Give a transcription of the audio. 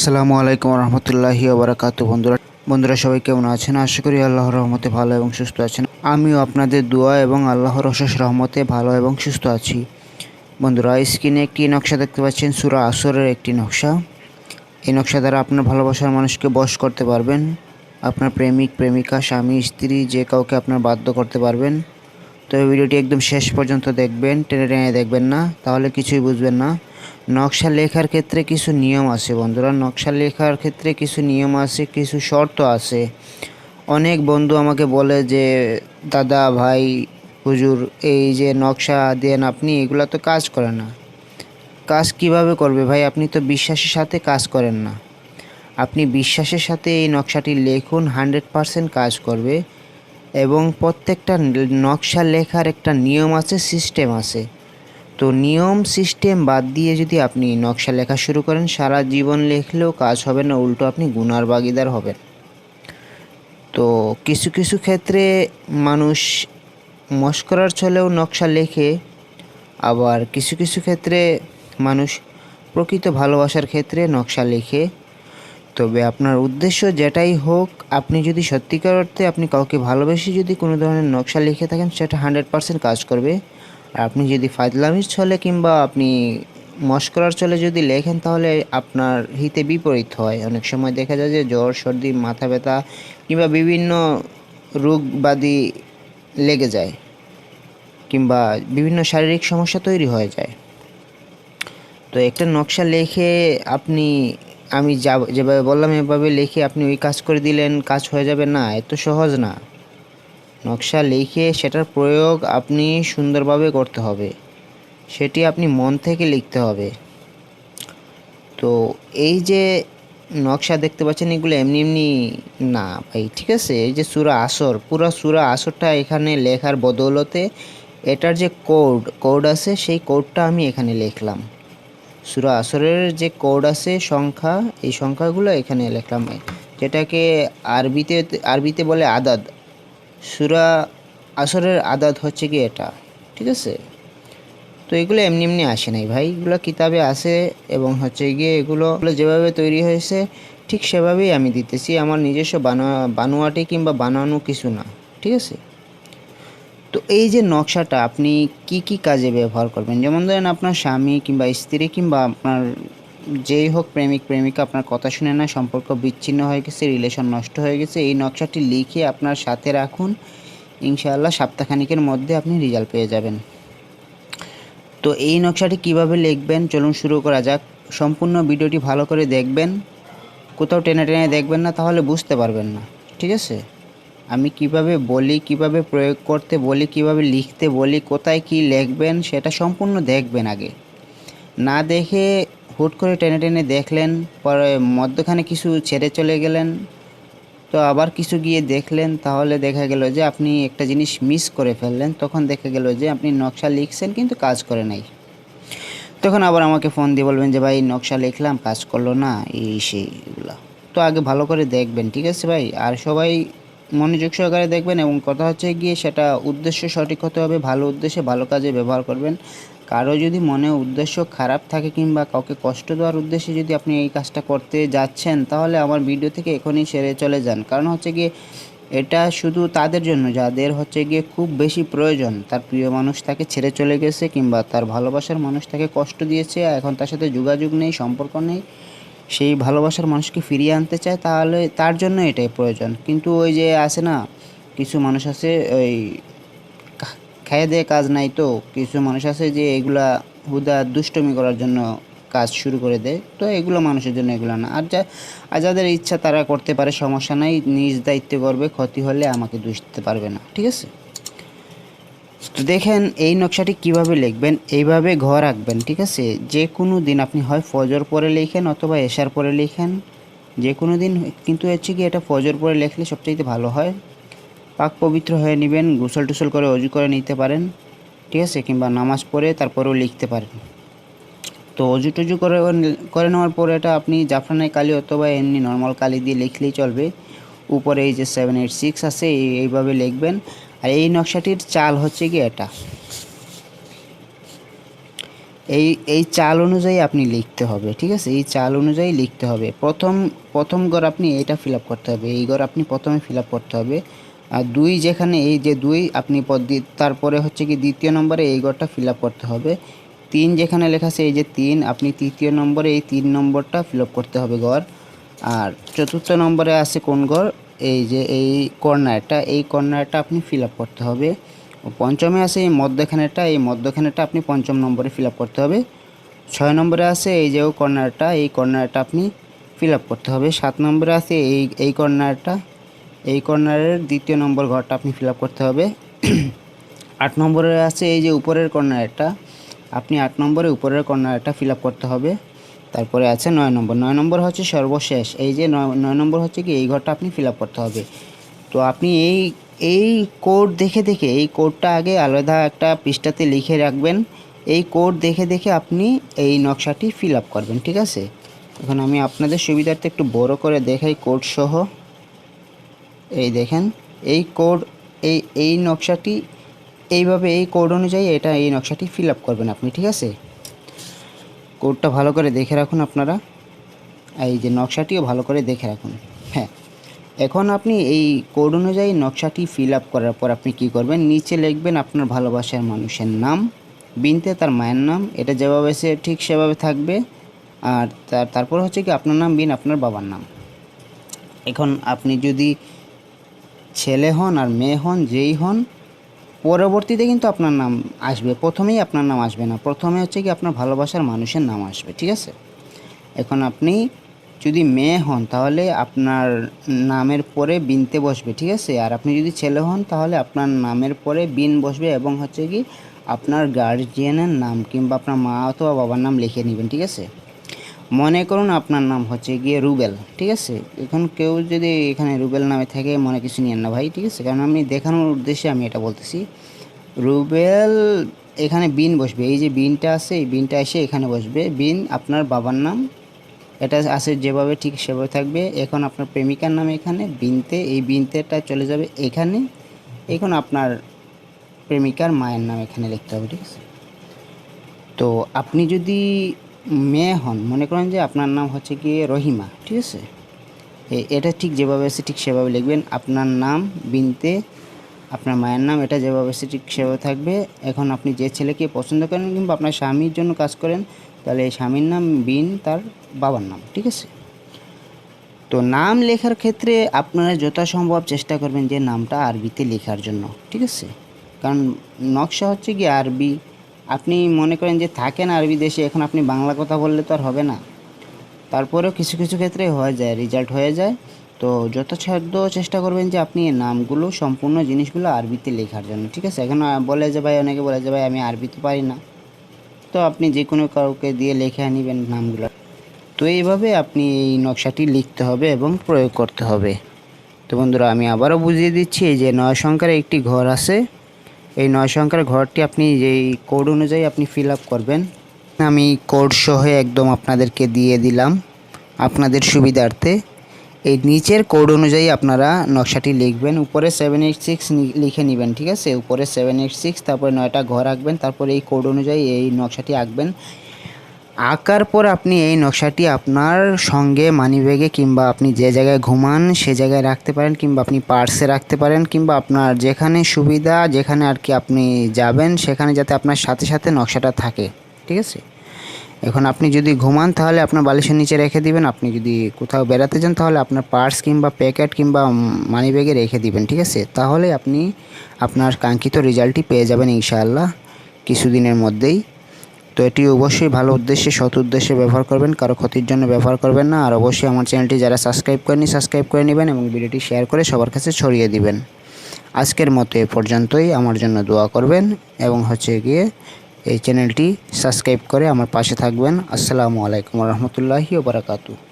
আসসালামু আলাইকুম রহমতুল্লাহি ওবরাকাতু। বন্ধুরা সবাই কেমন আছেন? আশা করি আল্লাহর রহমতে ভালো এবং সুস্থ আছেন। আমিও আপনাদের দোয়া এবং আল্লাহর অশেষ রহমতে ভালো এবং সুস্থ আছি। বন্ধুরা, স্ক্রিনে একটি নকশা দেখতে পাচ্ছেন, সূরা আসরের একটি নকশা। এই নকশা দ্বারা আপনার ভালোবাসার মানুষকে বশ করতে পারবেন। আপনার প্রেমিক, প্রেমিকা, স্বামী, স্ত্রী যে কাউকে আপনার বাধ্য করতে পারবেন। তো এই ভিডিওটি একদম শেষ পর্যন্ত দেখবেন, টেনে টেনে দেখবেন না, তাহলে কিছুই বুঝবেন না। নকশা লেখার ক্ষেত্রে কিছু নিয়ম আছে বন্ধুরা, নকশা লেখার ক্ষেত্রে কিছু নিয়ম আছে, কিছু শর্ত আছে। অনেক বন্ধু আমাকে বলে যে দাদা, ভাই, হুজুর, এই যে নকশা দেন আপনি, এগুলা তো কাজ করে না। কাজ কিভাবে করবে ভাই? আপনি তো বিশ্বাসের সাথে কাজ করেন না। আপনি বিশ্বাসের সাথে এই নকশাটি লিখুন, 100% কাজ করবে। এবং প্রত্যেকটা নকশা লেখার একটা নিয়ম আছে, সিস্টেম আছে। তো নিয়ম সিস্টেম বাদ দিয়ে যদি আপনি নকশা লেখা শুরু করেন, সারা জীবন লিখলেও কাজ হবে না, উল্টো আপনি গুনার ভাগীদার হবেন। তো কিছু কিছু ক্ষেত্রে মানুষ মশকরার ছলেও নকশা লেখে, আবার কিছু কিছু ক্ষেত্রে মানুষ প্রকৃত ভালোবাসার ক্ষেত্রে নকশা লেখে। তবে আপনার উদ্দেশ্য যেটাই হোক, আপনি যদি সত্যিকার অর্থে আপনি কাউকে ভালোবেসে যদি কোনো ধরনের নকশা লিখে থাকেন, সেটা 100% কাজ করবে। আর আপনি যদি ফাজলামির ছলে কিংবা আপনি মশকরার ছলে যদি লেখেন, তাহলে আপনার হিতে বিপরীত হয়। অনেক সময় দেখা যায় যে জ্বর, সর্দি, মাথা ব্যথা কিংবা বিভিন্ন রোগ ব্যাধি লেগে যায়, কিংবা বিভিন্ন শারীরিক সমস্যা তৈরি হয়ে যায়। তো একটা নকশা লিখে আপনি, আমি যেভাবে বললাম এভাবে লিখে আপনি ওই কাজ করে দিলেন, কাজ হয়ে যাবে না, এত সহজ না। নকশা লিখে সেটার প্রয়োগ আপনি সুন্দরভাবে করতে হবে, সেটি আপনি মন থেকে লিখতে হবে। তো এই যে নকশা দেখতে পাচ্ছেন, এগুলো এমনি এমনি না ভাই, ঠিক আছে? এই যে সূরা আসর, পুরো সূরা আসরটা এখানে লেখার বদৌলতে এটার যে কোড আছে, সেই কোডটা আমি এখানে লিখলাম। সূরা আসরের যে কোড আছে, সংখ্যা, এই সংখ্যাগুলো এখানে লিখলাম, যেটাকে আরবিতে বলে আদাদ। সূরা আসরের আদাদ হচ্ছে কি এটা, ঠিক আছে? তো এগুলো এমনি এমনি আসে নাই ভাই, এগুলো কিতাবে আসে এবং হচ্ছে গিয়ে এগুলো যেভাবে তৈরি হয়েছে ঠিক সেভাবেই আমি দিতেছি, আমার নিজস্ব বানোয়াটি কিংবা বানানো কিছু না, ঠিক আছে? তো এই যে নকশাটা আপনি কি কি কাজে ব্যবহার করবেন, যেমন ধরেন আপনার স্বামী কিংবা স্ত্রী কিংবা আপনার যেই হোক, প্রেমিক প্রেমিকা আপনার কথা শুনে না, সম্পর্ক বিচ্ছিন্ন হয়ে গেছে, রিলেশন নষ্ট হয়ে গেছে, এই নকশাটি লিখে আপনার সাথে রাখুন। ইনশাআল্লাহ সপ্তাহখানিকের মধ্যে আপনি রেজাল্ট পেয়ে যাবেন। তো এই নকশাটি কিভাবে লিখবেন চলুন শুরু করা যাক। সম্পূর্ণ ভিডিওটি ভালো করে দেখবেন, কোথাও টেনে টেনে দেখবেন না, তাহলে বুঝতে পারবেন না, ঠিক আছে? আমি কিভাবে বলি, কিভাবে প্রয়োগ করতে বলি, কিভাবে লিখতে বলি, কোথায় কি লিখবেন সেটা সম্পূর্ণ দেখবেন আগে। না দেখে হুট করে টেনে টেনে দেখলেন, পরে মধ্যখানে কিছু ছেড়ে চলে গেলেন, তো আবার কিছু গিয়ে দেখলেন, তাহলে দেখা গেল যে আপনি একটা জিনিস মিস করে ফেললেন। তখন দেখা গেল যে আপনি নকশা লিখছেন কিন্তু কাজ করে নাই। তখন আবার আমাকে ফোন দিয়ে বলবেন যে ভাই নকশা লিখলাম, কাজ করলো না, এই সেই এগুলো। তো আগে ভালো করে দেখবেন, ঠিক আছে ভাই? আর সবাই মনোযোগ সহকারে দেখবেন, এবং কথা হচ্ছে গিয়ে সেটা উদ্দেশ্য সঠিক হতে হবে, ভালো উদ্দেশ্যে ভালো কাজে ব্যবহার করবেন। কারো যদি মনে উদ্দেশ্য খারাপ থাকে কিংবা কাউকে কষ্ট দেওয়ার উদ্দেশ্যে যদি আপনি এই কাজটা করতে যাচ্ছেন, তাহলে আমার ভিডিও থেকে এখনই সেরে চলে যান। কারণ হচ্ছে গিয়ে এটা শুধু তাদের জন্য যাদের হচ্ছে গিয়ে খুব বেশি প্রয়োজন, তার প্রিয় মানুষ তাকে ছেড়ে চলে গেছে কিংবা তার ভালোবাসার মানুষ তাকে কষ্ট দিয়েছে, এখন তার সাথে যোগাযোগ নেই, সম্পর্ক নেই, সেই ভালোবাসার মানুষকে ফিরিয়ে আনতে চায়, তাহলে তার জন্য এটাই প্রয়োজন। কিন্তু ওই যে আছে না, কিছু মানুষ আছে ওই খেয়ে দেয়ে কাজ নাই, তো কিছু মানুষ আছে যে এগুলা হুদা দুষ্টমি করার জন্য কাজ শুরু করে দেয়। তো এগুলো মানুষের জন্য এগুলো না। আর যাদের ইচ্ছা তারা করতে পারে, সমস্যা নাই, নিজ দায়িত্বে করবে, ক্ষতি হলে আমাকে দোষ দিতে পারবে না, ঠিক আছে? তো দেখেন এই নকশাটি কিভাবে লিখবেন, এইভাবে ঘর রাখবেন, ঠিক আছে? যে কোনো দিন আপনি হয় ফজর পরে লিখেন অথবা এশার পরে লিখেন, যে কোনো দিন। কিন্তু হচ্ছে কি, এটা ফজর পরে লিখলে সবচাইতে ভালো হয়। পাক পবিত্র হয়ে নেবেন, গোসল টুসল করে অজু করে নিতে পারেন, ঠিক আছে? কিংবা নামাজ পড়ে তারপরেও লিখতে পারেন। তো অজু টজু করে নেওয়ার পরে এটা আপনি জাফরানের কালি অথবা এমনি নর্মাল কালি দিয়ে লিখলেই চলবে। উপরে এই যে 786 আছে, এইভাবে লিখবেন। আর এই নকশাটির চাল হচ্ছে কি এটা, এই চাল অনুযায়ী আপনি লিখতে হবে, ঠিক আছে? এই চাল অনুযায়ী লিখতে হবে। প্রথম ঘর আপনি এটা ফিল আপ করতে হবে, এই ঘর আপনি প্রথমে ফিল আপ করতে হবে। আর 2 যেখানে, এই যে 2 আপনি তারপরে হচ্ছে কি দ্বিতীয় নম্বরে এই ঘরটা ফিল আপ করতে হবে। 3 যেখানে লেখা আছে, এই যে 3 আপনি তৃতীয় নম্বরে এই 3 নম্বরটা ফিল আপ করতে হবে ঘর। আর চতুর্থ নম্বরে আছে কোন ঘর, এই যে এই কর্নারটা, এই কর্নারটা আপনি ফিল আপ করতে হবে। পঞ্চমে আছে এই মধ্যখানেরটা, এই মধ্যখানেরটা আপনি পঞ্চম নম্বরে ফিল আপ করতে হবে। 6 নম্বরে আছে এই যে কর্নারটা, এই কর্নারটা আপনি ফিল আপ করতে হবে। 7 নম্বরে আছে এই কর্নারটা, এই কর্নারের দ্বিতীয় নম্বর ঘরটা আপনি ফিল আপ করতে হবে। 8 নম্বরে আছে এই যে উপরের কর্নারটা, আপনি 8 নম্বরে উপরের কর্নারটা ফিল আপ করতে হবে। তারপরে আছে 9 নম্বর, 9 নম্বর হচ্ছে সর্বশেষ, এই যে 9 নম্বর হচ্ছে কি এই ঘরটা আপনি ফিল আপ করতে হবে। তো আপনি এই কোড দেখে দেখে, এই কোডটা আগে আলাদা একটা পৃষ্ঠাতে লিখে রাখবেন। এই কোড দেখে দেখে আপনি এই নকশাটি ফিল আপ করবেন, ঠিক আছে? এখন আমি আপনাদের সুবিধার্থে একটু বড় করে দেখাই কোড সহ। এই দেখেন এই কোড, এই নকশাটি এইভাবে, এই কোড অনুযায়ী এই নকশাটি ফিল আপ করবেন আপনি, ঠিক আছে? কোডটা ভালো করে দেখে রাখুন আপনারা, এই যে নকশাটিও ভালো করে দেখে রাখুন। হ্যাঁ, এখন আপনি এই কোড অনুযায়ী নকশাটি ফিল আপ করার পর আপনি কি করবেন, নিচে লিখবেন আপনার ভালোবাসার মানুষের নাম, বিনতে তার মায়ের নাম, এটা যেভাবে সে ঠিক সেভাবে থাকবে। আর তারপর হচ্ছে কি আপনার নাম বিন আপনার বাবার নাম। এখন আপনি যদি ছেলে হন আর মেয়ে হন, যেই হন, পরবর্তীতে কিন্তু আপনার নাম আসবে, প্রথমেই আপনার নাম আসবে না, প্রথমে হচ্ছে কি আপনার ভালোবাসার মানুষের নাম আসবে, ঠিক আছে? এখন আপনি যদি মেয়ে হন তাহলে আপনার নামের পরে বিনতে বসবে, ঠিক আছে? আর আপনি যদি ছেলে হন তাহলে আপনার নামের পরে বিন বসবে এবং হচ্ছে কি আপনার গার্জিয়ানের নাম কিংবা আপনার মা অথবা বাবার নাম লিখে নেবেন, ঠিক আছে? মনে করুন আপনার নাম হচ্ছে গিয়ে রুবেল, ঠিক আছে? এখন কেউ যদি এখানে রুবেল নামে থাকে মনে কিছু নিয়েন না ভাই, ঠিক আছে? কারণ আমি দেখানোর উদ্দেশ্যে আমি এটা বলতেছি। রুবেল, এখানে বিন বসবে, এই যে বিনটা আছে এই বিনটা এসে এখানে বসবে, বিন আপনার বাবার নাম, এটা আছে যেভাবে ঠিক সেভাবে থাকবে। এখন আপনার প্রেমিকার নাম এখানে বিনতে, এই বিনতেটা চলে যাবে এখানে। এখন আপনার প্রেমিকার মায়ের নাম এখানে লিখতে হবে, ঠিক আছে? তো আপনি যদি মেয়ে হন, মনে করেন যে আপনার নাম হচ্ছে গিয়ে রহিমা, ঠিক আছে? এটা ঠিক যেভাবে আছে ঠিক সেভাবে লিখবেন, আপনার নাম বিনতে আপনার মায়ের নাম, এটা যেভাবে আছে ঠিক সেভাবে থাকবে। এখন আপনি যে ছেলেকে পছন্দ করেন কিংবা আপনার স্বামীর জন্য কাজ করেন, তাহলে এই স্বামীর নাম বিন তার বাবার নাম, ঠিক আছে? তো নাম লেখার ক্ষেত্রে আপনারা যথাসম্ভব চেষ্টা করবেন যে নামটা আরবিতে লেখার জন্য, ঠিক আছে? কারণ নকশা হচ্ছে কি আরবি, আপনি মনে করেন যে থাকেন আরবি দেশে, এখন আপনি বাংলা কথা বললে তো আর হবে না। তারপরেও কিছু কিছু ক্ষেত্রে হয়ে যায়, রেজাল্ট হয়ে যায়। তো যথাসাধ্য চেষ্টা করবেন যে আপনি নামগুলো সম্পূর্ণ জিনিসগুলো আরবিতে লেখার জন্য, ঠিক আছে? এখন বলে যে ভাই, অনেকে বলে যে ভাই আমি আরবি তো পারি না, তো আপনি যে কোনো কাউকে দিয়ে লেখে নেবেন নামগুলো। তো এইভাবে আপনি এই নকশাটি লিখতে হবে এবং প্রয়োগ করতে হবে। তো বন্ধুরা আমি আবারও বুঝিয়ে দিচ্ছি, এই যে 9 সংখ্যার একটি ঘর আছে, এই 9 সংখ্যার ঘরটি আপনি যেই কোড অনুযায়ী আপনি ফিল আপ করবেন, আমি কোড সহ একদম আপনাদেরকে দিয়ে দিলাম আপনাদের সুবিধার্থে। এই নিচের কোড অনুযায়ী আপনারা নকশাটি লিখবেন, উপরে 786 লিখে নেবেন, ঠিক আছে? উপরে 786, তারপরে 9টা ঘর আঁকবেন, তারপরে এই কোড অনুযায়ী এই নকশাটি আঁকবেন। আঁকার পর আপনি এই নকশাটি আপনার সঙ্গে মানিব্যাগে কিংবা আপনি যে জায়গায় ঘুমান সে জায়গায় রাখতে পারেন, কিংবা আপনি পার্সে রাখতে পারেন, কিংবা আপনার যেখানে সুবিধা, যেখানে আর কি আপনি যাবেন সেখানে যাতে আপনার সাথে সাথে নকশাটা থাকে, ঠিক আছে? এখন আপনি যদি ঘুমান তাহলে আপনার বালিশের নিচে রেখে দিবেন, আপনি যদি কোথাও বেড়াতে যান তাহলে আপনার পার্স কিংবা প্যাকেট কিংবা মানিব্যাগে রেখে দিবেন, ঠিক আছে? তাহলে আপনি আপনার কাঙ্ক্ষিত রেজাল্টটি পেয়ে যাবেন ইনশাআল্লাহ কিছুদিনের মধ্যেই। তো এটি অবশ্যই ভালো উদ্দেশ্যে, সৎ উদ্দেশ্যে ব্যবহার করবেন, কারো ক্ষতির জন্য ব্যবহার করবেন না। আর অবশ্যই আমার চ্যানেলটি যারা সাবস্ক্রাইব করেনি সাবস্ক্রাইব করে নেবেন এবং ভিডিওটি শেয়ার করে সবার কাছে ছড়িয়ে দিবেন। আজকের মতো এ পর্যন্তই, আমার জন্য দোয়া করবেন এবং হচ্ছে গিয়ে এই চ্যানেলটি সাবস্ক্রাইব করে আমার পাশে থাকবেন। আসসালামু আলাইকুম ওয়া রাহমাতুল্লাহি ওয়া বারাকাতুহু।